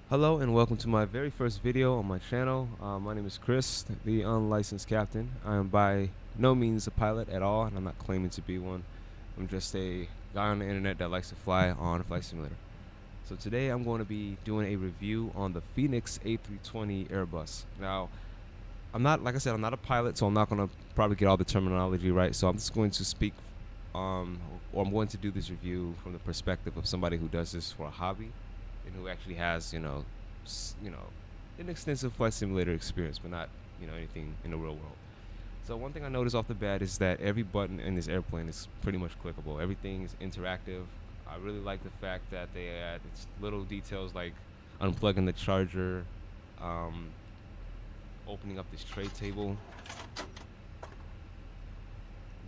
Hello and welcome to my very first video on my channel. My name is Chris, the unlicensed captain. I am by no means a pilot at all, and I'm not claiming to be one. I'm just a guy on the internet that likes to fly on a flight simulator. So today I'm going to be doing a review on the Fenix A320 Airbus. Now, I'm not, like I said, I'm not a pilot, so I'm not going to probably get all the terminology right. So I'm just going to speak, or I'm going to do this review from the perspective of somebody who does this for a hobby and who actually has, an extensive flight simulator experience, but not, anything in the real world. So one thing I noticed off the bat is that every button in this airplane is pretty much clickable. Everything is interactive. I really like the fact that they add little details like unplugging the charger, um, opening up this tray table.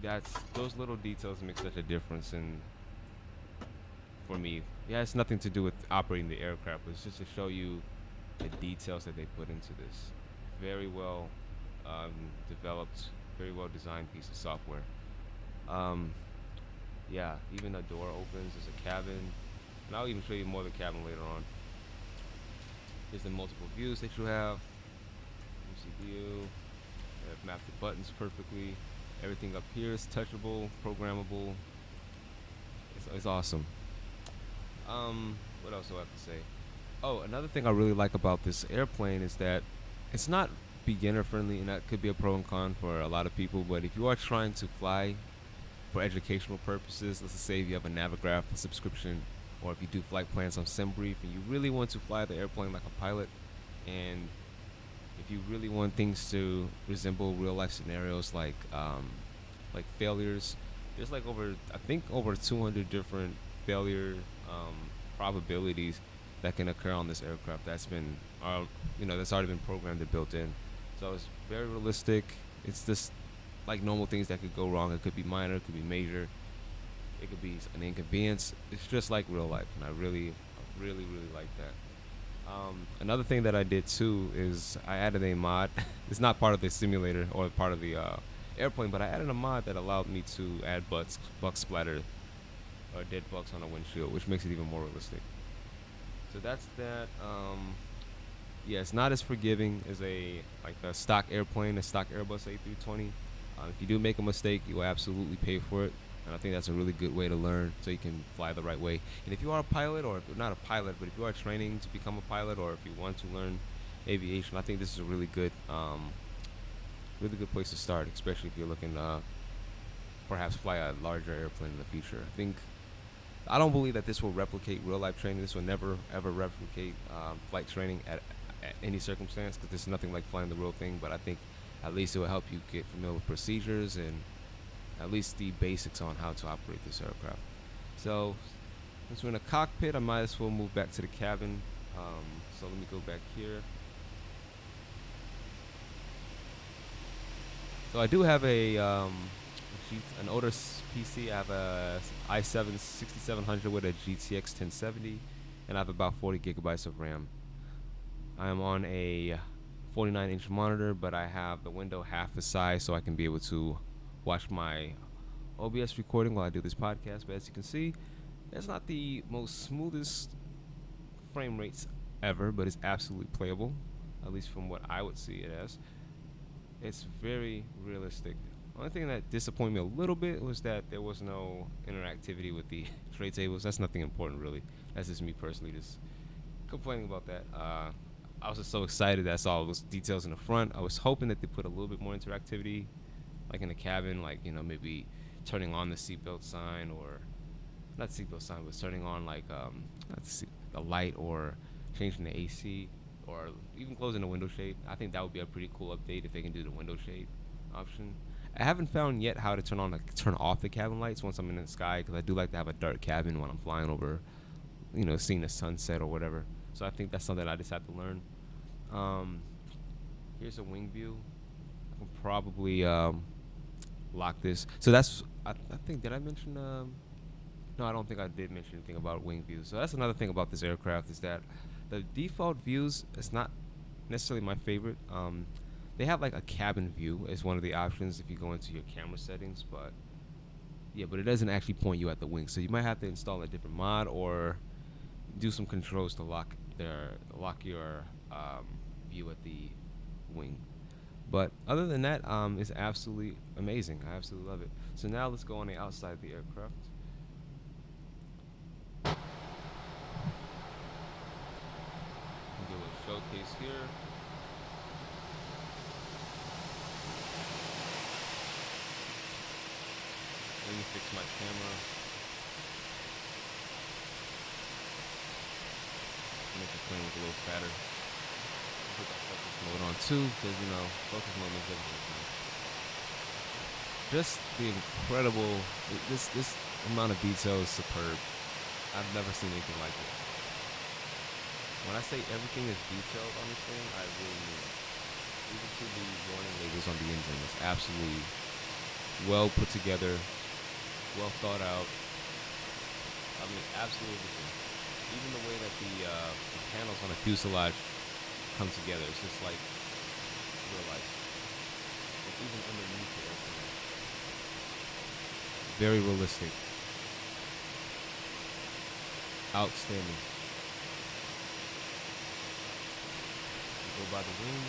That's those little details make such a difference in for me. Yeah, it's nothing to do with operating the aircraft. It's just to show you the details that they put into this. Very well um, developed, very well designed piece of software. Um, yeah, even the door opens. There's a cabin, and I'll even show you more of the cabin later on. Here's the multiple views that you have. You see view. I've mapped the buttons perfectly. Everything up here is touchable, programmable. It's awesome. What else do I have to say? Oh, another thing I really like about this airplane is that it's not beginner friendly, and that could be a pro and con for a lot of people. But if you are trying to fly for educational purposes, let's say if you have a Navigraph subscription, or if you do flight plans on SimBrief, and you really want to fly the airplane like a pilot, and if you really want things to resemble real life scenarios like failures, there's like over 200 different failure um, probabilities that can occur on this aircraft that's already been programmed and built in. So it's very realistic. It's just like normal things that could go wrong. It could be minor, it could be major, it could be an inconvenience. It's just like real life, and I really like that. Another thing that I did too is I added a mod. It's not part of the simulator or part of the airplane, but I added a mod that allowed me to add buck splatter or dead bugs on a windshield, which makes it even more realistic. So that's that. Yeah, it's not as forgiving as a stock airplane, a stock Airbus A320. If you do make a mistake, you will absolutely pay for it. And I think that's a really good way to learn so you can fly the right way. And if you are a pilot, or if you're not a pilot, but if you are training to become a pilot, or if you want to learn aviation, I think this is a really good place to start, especially if you're looking to perhaps fly a larger airplane in the future. I don't believe that this will replicate real life training. This will never ever replicate flight training at any circumstance, because there's nothing like flying the real thing. But I think at least it will help you get familiar with procedures and at least the basics on how to operate this aircraft. So since we're in a cockpit, I might as well move back to the cabin. So let me go back here. So I do have an older PC. I have a i7 6700 with a GTX 1070, and I have about 40 gigabytes of RAM. I am on a 49-inch monitor, but I have the window half the size so I can be able to watch my OBS recording while I do this podcast. But as you can see, it's not the most smoothest frame rates ever, but it's absolutely playable, at least from what I would see it as. It's very realistic. Only thing that disappointed me a little bit was that there was no interactivity with the tray tables. That's nothing important, really. That's just me personally just complaining about that. I was just so excited that I saw all those details in the front. I was hoping that they put a little bit more interactivity, like in the cabin, like maybe turning on the seatbelt sign, or not seatbelt sign, but turning on the light, or changing the AC, or even closing the window shade. I think that would be a pretty cool update if they can do the window shade option. I haven't found yet how to turn off the cabin lights once I'm in the sky, because I do like to have a dark cabin when I'm flying over, seeing the sunset or whatever. So I think that's something I just have to learn. Um, Here's a wing view. I can probably lock this. So I think, did I mention? No, I don't think I did mention anything about wing views. So that's another thing about this aircraft, is that the default views is not necessarily my favorite. They have like a cabin view as one of the options if you go into your camera settings, but yeah, but it doesn't actually point you at the wing. So you might have to install a different mod or do some controls to lock their lock your view at the wing. But other than that, it's absolutely amazing. I absolutely love it. So now let's go on the outside of the aircraft. Do a little showcase here. Let me fix my camera. Make the plane look a little fatter. Put that focus mode on too, because focus mode makes everything. Just the incredible, this amount of detail is superb. I've never seen anything like it. When I say everything is detailed on this thing, I really mean it. Even to the warning labels on the engine is absolutely well put together, well thought out. I mean, absolutely everything. Even the way that the panels on the fuselage come together, it's just like real life. Like even underneath the airplane, very realistic, outstanding. We go by the wing.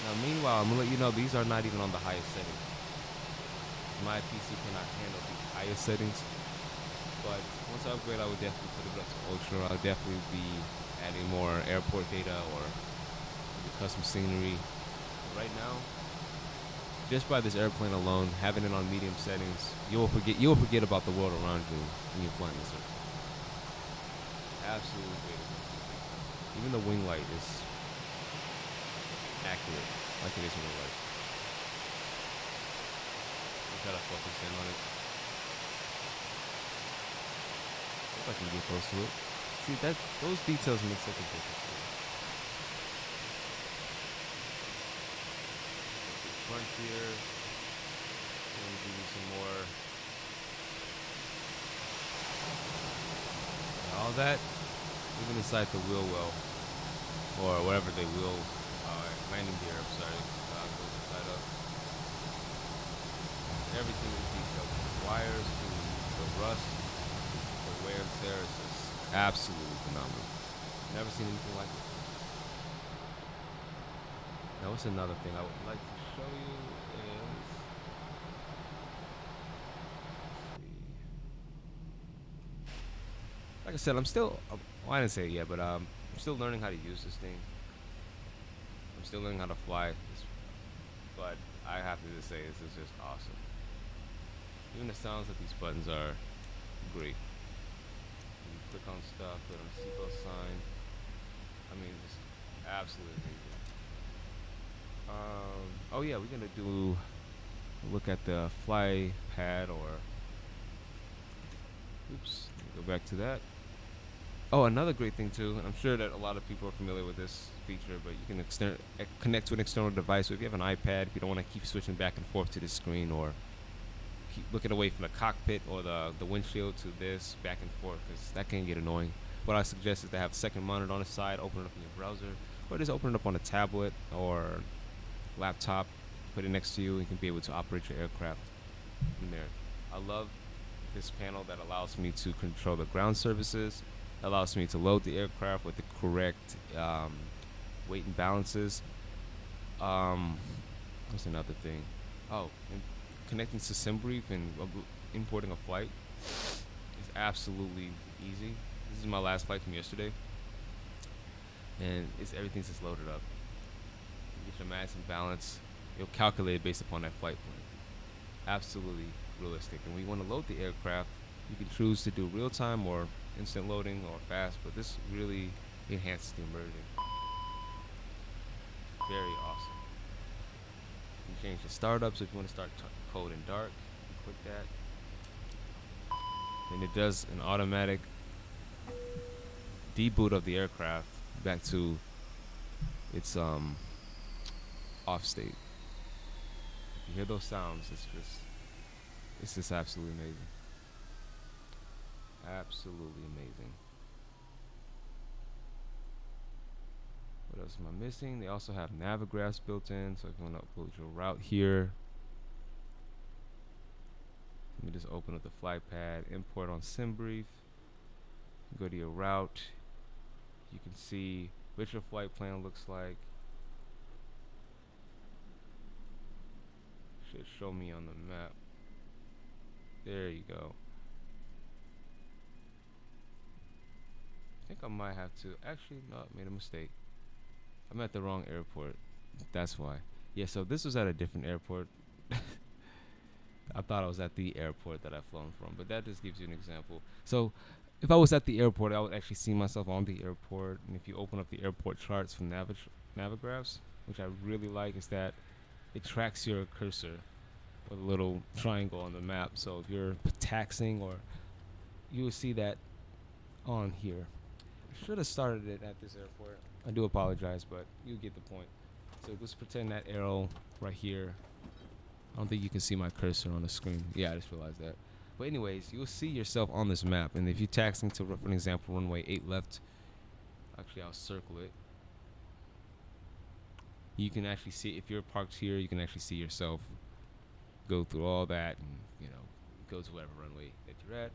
Now, meanwhile, I'm gonna let you know these are not even on the highest settings. My PC cannot handle the highest settings. But once I upgrade, I would definitely put it up to ultra. I'll definitely be adding more airport data or custom scenery. But right now, just by this airplane alone, having it on medium settings, you will forget about the world around you when you're flying this airplane. Absolutely great. Even the wing light is accurate, like it is in real life. I'll try to focus in on it. If I can get close to it. See, those details make such a difference. Front here. Let me give you some more. And all that, even inside the wheel well, or wherever they wheel, landing gear, I'm sorry, goes inside up. Everything is detailed. From the wires to the rust. Wear and tear is just absolutely phenomenal. Never seen anything like it. Now, what's another thing I would like to show you is, like I said, I'm still, well, I didn't say it yet, but I'm still learning how to use this thing. I'm still learning how to fly this, but I have to just say this is just awesome. Even the sounds of these buttons are great. Click on stuff, put on the seatbelt sign. I mean, just absolutely amazing. Oh yeah, we're gonna do a look at the fly pad, or oops, let me go back to that. Oh, another great thing too, and I'm sure that a lot of people are familiar with this feature, but you can connect to an external device. So if you have an iPad, if you don't want to keep switching back and forth to the screen, or keep looking away from the cockpit or the windshield to this back and forth, because that can get annoying. What I suggest is to have a second monitor on the side, open it up in your browser, or just open it up on a tablet or laptop, put it next to you, and you can be able to operate your aircraft from there. I love this panel that allows me to control the ground surfaces, allows me to load the aircraft with the correct weight and balances. What's another thing? Oh, and connecting to SimBrief and importing a flight is absolutely easy. This is my last flight from yesterday, and everything's just loaded up. You get your mass and balance. It'll calculate it based upon that flight plan. Absolutely realistic. And when you want to load the aircraft, you can choose to do real time or instant loading or fast, but this really enhances the immersion. Very awesome. You can change the startup, so if you want to start cold and dark, you click that. Then it does an automatic deboot of the aircraft back to its off state. You hear those sounds, it's just absolutely amazing. Absolutely amazing. What else am I missing? They also have navigraphs built in, so if you want to upload your route here, let me just open up the flight pad, import on SimBrief, go to your route. You can see what your flight plan looks like. Should show me on the map. There you go. I think I might have to. Actually, no, I made a mistake. I'm at the wrong airport. That's why. Yeah, so this was at a different airport. I thought I was at the airport that I've flown from, but that just gives you an example. So, if I was at the airport, I would actually see myself on the airport. And if you open up the airport charts from Navigraphs, which I really like, is that it tracks your cursor with a little triangle on the map. So if you're taxing, or you will see that on here. I should have started it at this airport. I do apologize, but you get the point. So let's pretend that arrow right here. I don't think you can see my cursor on the screen. Yeah, I just realized that. But anyways, you'll see yourself on this map. And if you're taxing to, for an example, runway 8 left, actually I'll circle it. You can actually see, if you're parked here, you can actually see yourself go through all that and, you know, go to whatever runway that you're at.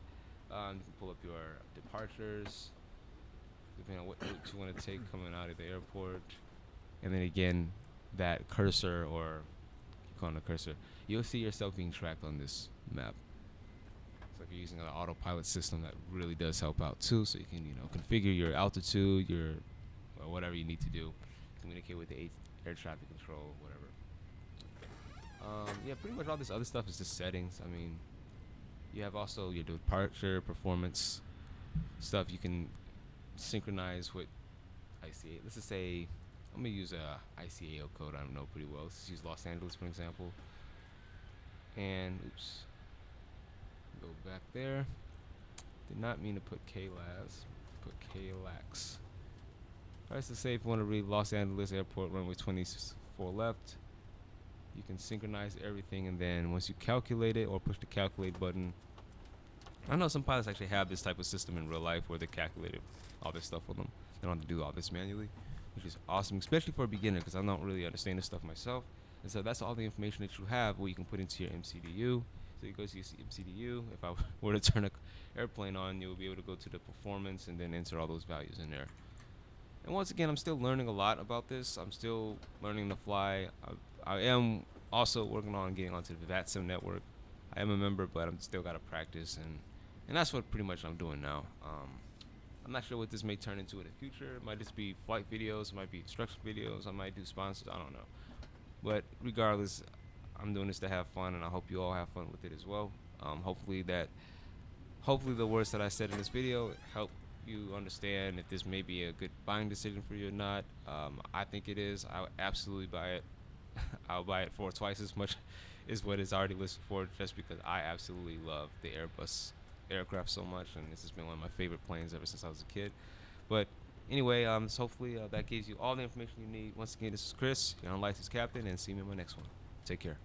You can pull up your departures, depending on what route you want to take coming out of the airport. And then again, that cursor, or keep calling it a cursor, you'll see yourself being tracked on this map. It's like you're using an autopilot system that really does help out too. So you can, you know, configure your altitude, your, or whatever you need to do, communicate with the air traffic control, whatever. Yeah, pretty much all this other stuff is just settings. I mean, you have also your departure, performance stuff. You can synchronize with ICA. Let's just say, I'm going to use a ICAO code I don't know pretty well. Let's use Los Angeles, for example. And, oops. Go back there. Did not mean to put KLAS. Put KLAX. Alright, so say if you want to read Los Angeles Airport, runway 24 left. You can synchronize everything, and then once you calculate it or push the calculate button, I know some pilots actually have this type of system in real life where they calculated all this stuff for them. They don't have to do all this manually, which is awesome, especially for a beginner, because I don't really understand this stuff myself. And so that's all the information that you have where you can put into your MCDU. So you go to your MCDU. If I were to turn an airplane on, you'll be able to go to the performance and then enter all those values in there. And once again, I'm still learning a lot about this. I'm still learning to fly. I am also working on getting onto the VATSIM network. I am a member, but I'm still got to practice, and that's what pretty much I'm doing now. I'm not sure what this may turn into in the future. It might just be flight videos. It might be instruction videos. I might do sponsors. I don't know. But regardless, I'm doing this to have fun, and I hope you all have fun with it as well. Hopefully the words that I said in this video help you understand if this may be a good buying decision for you or not. I think it is. I would absolutely buy it. I'll buy it for twice as much as what it's already listed for, just because I absolutely love the Airbus aircraft so much, and this has been one of my favorite planes ever since I was a kid. But anyway, so hopefully that gives you all the information you need. Once again, this is Chris, your unlicensed captain, and see me in my next one. Take care.